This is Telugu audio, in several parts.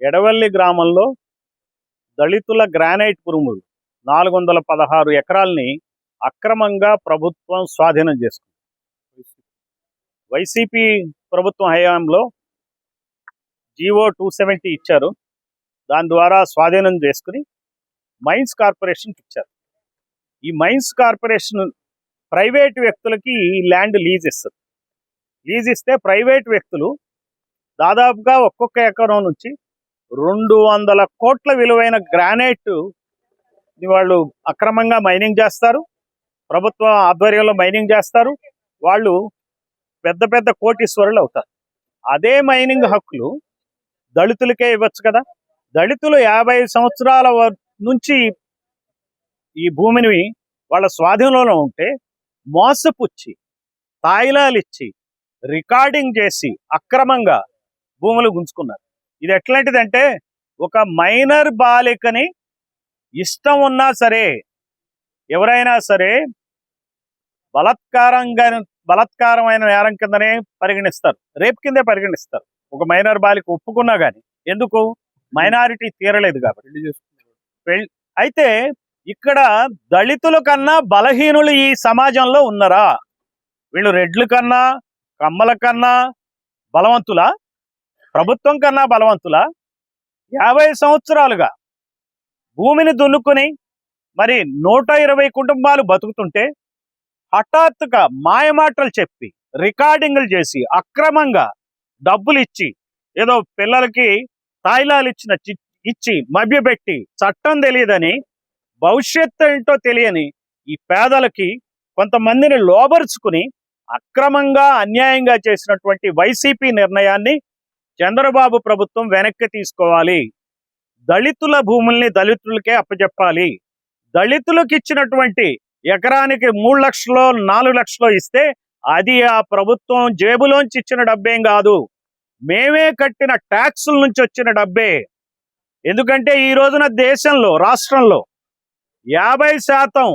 ఎడవల్లి గ్రామంలో దళితుల గ్రానైట్ భూములు 416 ఎకరాల్ని అక్రమంగా ప్రభుత్వం స్వాధీనం చేసుకుంది. వైసీపీ ప్రభుత్వం హయాంలో జీవో 270 ఇచ్చారు. దాని ద్వారా స్వాధీనం చేసుకుని మైన్స్ కార్పొరేషన్కి ఇచ్చారు. ఈ మైన్స్ కార్పొరేషన్ ప్రైవేట్ వ్యక్తులకి ఈ ల్యాండ్ లీజ్ ఇస్తుంది. లీజ్ ఇస్తే ప్రైవేట్ వ్యక్తులు దాదాపుగా ఒక్కొక్క ఎకరం నుంచి 200 కోట్ల విలువైన గ్రానైట్ వాళ్ళు అక్రమంగా మైనింగ్ చేస్తారు. ప్రభుత్వ ఆధ్వర్యంలో మైనింగ్ చేస్తారు. వాళ్ళు పెద్ద పెద్ద కోటీశ్వరులు అవుతారు. అదే మైనింగ్ హక్కులు దళితులకే ఇవ్వచ్చు కదా. దళితులు 50 సంవత్సరాల నుంచి ఈ భూమిని వాళ్ళ స్వాధీనంలో ఉంటే మోసపుచ్చి తాయిలాలు ఇచ్చి రికార్డింగ్ చేసి అక్రమంగా భూములు గుంజుకున్నారు. ఇది ఎట్లాంటిదంటే ఒక మైనర్ బాలికని ఇష్టం ఉన్నా సరే ఎవరైనా సరే బలత్కారమైన నేరం కిందనే పరిగణిస్తారు, రేపు కిందే పరిగణిస్తారు. ఒక మైనర్ బాలిక ఒప్పుకున్నా కానీ, ఎందుకు? మైనారిటీ తీరలేదు కాబట్టి. అయితే ఇక్కడ దళితుల కన్నా బలహీనులు ఈ సమాజంలో ఉన్నారా? వీళ్ళు రెడ్ల కన్నా కమ్మల కన్నా బలవంతులా? ప్రభుత్వం కన్నా బలవంతులా? 50 సంవత్సరాలుగా భూమిని దున్నుకుని మరి 120 కుటుంబాలు బతుకుతుంటే హఠాత్తుగా మాయమాటలు చెప్పి రికార్డింగ్లు చేసి అక్రమంగా డబ్బులు ఇచ్చి ఏదో పిల్లలకి తాయిలాలు ఇచ్చి మభ్యపెట్టి చట్టం తెలియదని భవిష్యత్తు ఏంటో తెలియని ఈ పేదలకి కొంతమందిని లోబరుచుకుని అక్రమంగా అన్యాయంగా చేసినటువంటి వైసీపీ నిర్ణయాన్ని చంద్రబాబు ప్రభుత్వం వెనక్కి తీసుకోవాలి. దళితుల భూముల్ని దళితులకే అప్పచెప్పాలి. దళితులకు ఇచ్చినటువంటి ఎకరానికి 3 లక్షలో 4 లక్షలో ఇస్తే అది ఆ ప్రభుత్వం జేబులోంచి ఇచ్చిన డబ్బేం కాదు, మేమే కట్టిన ట్యాక్సుల నుంచి వచ్చిన డబ్బే. ఎందుకంటే ఈ రోజున దేశంలో రాష్ట్రంలో 50%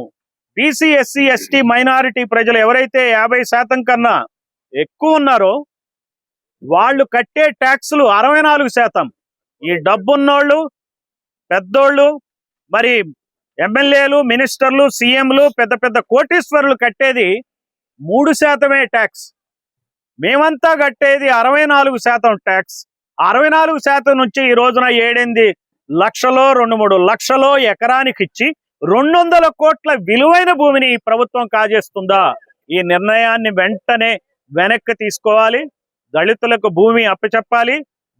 బీసీ ఎస్సీ ఎస్టీ మైనారిటీ ప్రజలు ఎవరైతే 50% కన్నా ఎక్కువ ఉన్నారో వాళ్ళు కట్టే ట్యాక్సులు 64%. ఈ డబ్బున్నోళ్ళు పెద్దోళ్ళు మరి ఎమ్మెల్యేలు మినిస్టర్లు సీఎంలు పెద్ద పెద్ద కోటీశ్వరులు కట్టేది 3% ట్యాక్స్. మేమంతా కట్టేది 64% ట్యాక్స్. 64% నుంచి ఈ రోజున 7-8 లక్షలో 2-3 లక్షలో ఎకరానికి ఇచ్చి 200 కోట్ల విలువైన భూమిని ఈ ప్రభుత్వం కాజేస్తుందా? ఈ నిర్ణయాన్ని వెంటనే వెనక్కి తీసుకోవాలి. దళితులకు భూమి అప్పచెప్పాలి.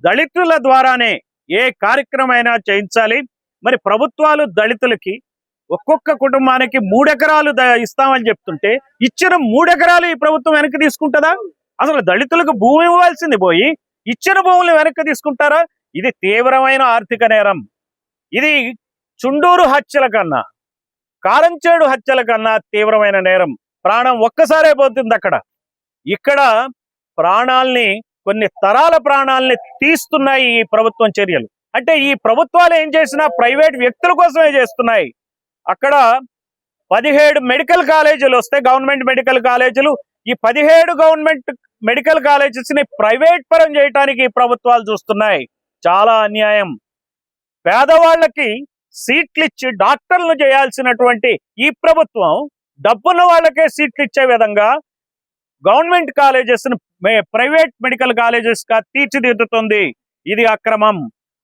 దళితుల ద్వారానే ఏ కార్యక్రమైనా చేయించాలి. మరి ప్రభుత్వాలు దళితులకి ఒక్కొక్క కుటుంబానికి 3 ఎకరాలు ఇస్తామని చెప్తుంటే ఇచ్చిన 3 ఎకరాలు ఈ ప్రభుత్వం వెనక్కి తీసుకుంటుందా? అసలు దళితులకు భూమి ఇవ్వాల్సింది పోయి ఇచ్చిన భూములు వెనక్కి తీసుకుంటారా? ఇది తీవ్రమైన ఆర్థిక నేరం. ఇది చుండూరు హత్యల కన్నా కారంచేడు హత్యల కన్నా తీవ్రమైన నేరం. ప్రాణం ఒక్కసారే పోతుంది అక్కడ. ఇక్కడ ప్రాణాల్ని కొన్ని తరాల ప్రాణాలని తీస్తున్నాయి ఈ ప్రభుత్వం చర్యలు. అంటే ఈ ప్రభుత్వాలు ఏం చేసినా ప్రైవేట్ వ్యక్తుల కోసమే చేస్తున్నాయి. అక్కడ 17 మెడికల్ కాలేజీలు వస్తే గవర్నమెంట్ మెడికల్ కాలేజీలు, ఈ 17 గవర్నమెంట్ మెడికల్ కాలేజెస్ ని ప్రైవేట్ పరం చేయడానికి ఈ ప్రభుత్వాలు చూస్తున్నాయి. చాలా అన్యాయం. పేదవాళ్ళకి సీట్లు ఇచ్చి డాక్టర్లు చేయాల్సినటువంటి ఈ ప్రభుత్వం డబ్బున్న వాళ్ళకే సీట్లు ఇచ్చే విధంగా government colleges private medical colleges గా తీర్చిదిద్దుతుంది. ఇది అక్రమం.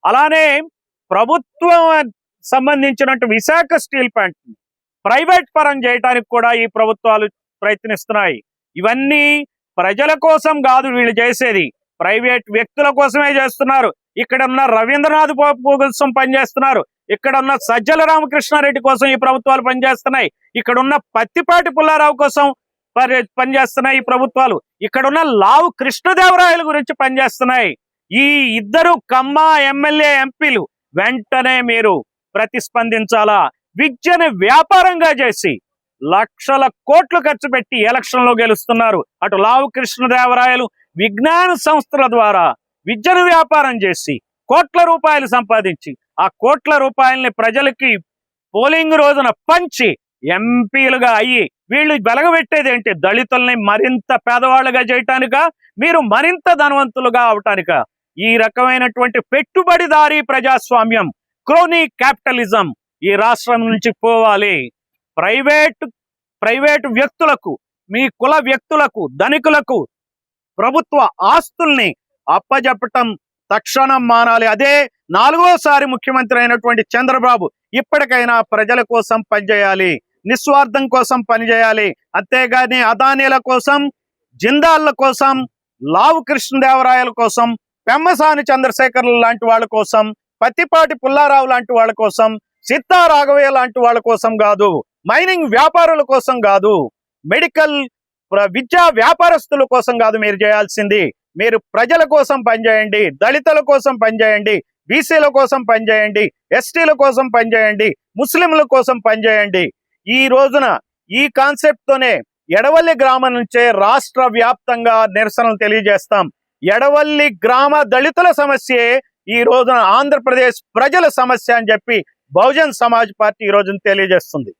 అలానే ప్రభుత్వం సంబంధించినట్టు విశాఖ స్టీల్ ప్లాంట్ ప్రైవేట్ పరం చేయడానికి కూడా ఈ ప్రభుత్వాలు ప్రయత్నిస్తున్నాయి. ఇవన్నీ ప్రజల కోసం కాదు వీళ్ళు చేసేది, ప్రైవేట్ వ్యక్తుల కోసమే చేస్తున్నారు. ఇక్కడ ఉన్న రవీంద్రనాథ్ కోసం పనిచేస్తున్నారు. ఇక్కడ ఉన్న సజ్జల రామకృష్ణారెడ్డి కోసం ఈ ప్రభుత్వాలు పనిచేస్తున్నాయి. ఇక్కడ ఉన్న పత్తిపాటి పుల్లారావు కోసం పనిచేస్తున్నాయి ఈ ప్రభుత్వాలు. ఇక్కడున్న లావు కృష్ణదేవరాయల గురించి పనిచేస్తున్నాయి. ఈ ఇద్దరు కమ్మ ఎమ్మెల్యే ఎంపీలు వెంటనే మీరు ప్రతిస్పందించాలా? విద్యను వ్యాపారంగా చేసి లక్షల కోట్లు ఖర్చు పెట్టి ఎలక్షన్లో గెలుస్తున్నారు. అటు లావు కృష్ణదేవరాయలు విజ్ఞాన సంస్థల ద్వారా విద్యను వ్యాపారం చేసి కోట్ల రూపాయలు సంపాదించి ఆ కోట్ల రూపాయల్ని ప్రజలకి పోలింగ్ రోజున పంచి ఎంపీలుగా అయ్యి వీళ్ళు వెలగబెట్టేది ఏంటి? దళితుల్ని మరింత పేదవాళ్ళుగా చేయటానిక, మీరు మరింత ధనవంతులుగా అవటానిక? ఈ రకమైనటువంటి పెట్టుబడిదారీ ప్రజాస్వామ్యం, క్రోనీ క్యాపిటలిజం ఈ రాష్ట్రం నుంచి పోవాలి. ప్రైవేటు వ్యక్తులకు, మీ కుల వ్యక్తులకు, ధనికులకు ప్రభుత్వ ఆస్తుల్ని అప్పజెప్పటం తక్షణం మానాలి. అదే 4వసారి ముఖ్యమంత్రి అయినటువంటి చంద్రబాబు ఇప్పటికైనా ప్రజల కోసం పనిచేయాలి, నిస్వార్థం కోసం పనిచేయాలి. అంతేగాని అదానీల కోసం, జిందాళ్ళ కోసం, లావు కృష్ణదేవరాయల కోసం, పెమ్మసాని చంద్రశేఖర్లు లాంటి వాళ్ళ కోసం, పత్తిపాటి పుల్లారావు లాంటి వాళ్ళ కోసం, సీతా రాఘవయ్య లాంటి వాళ్ళ కోసం కాదు, మైనింగ్ వ్యాపారుల కోసం కాదు, మెడికల్ విద్యా వ్యాపారస్తుల కోసం కాదు మీరు చేయాల్సింది. మీరు ప్రజల కోసం పనిచేయండి, దళితుల కోసం పనిచేయండి, బీసీల కోసం పనిచేయండి, ఎస్టీల కోసం పనిచేయండి, ముస్లింల కోసం పనిచేయండి. ఈ రోజున ఈ కాన్సెప్ట్ తోనే ఎడవల్లి గ్రామం నుంచే రాష్ట్ర వ్యాప్తంగా నిరసనలు తెలియజేస్తాం. ఎడవల్లి గ్రామ దళితుల సమస్యే ఈ రోజున ఆంధ్రప్రదేశ్ ప్రజల సమస్య అని చెప్పి బహుజన్ సమాజ్ పార్టీ ఈ రోజున తెలియజేస్తుంది.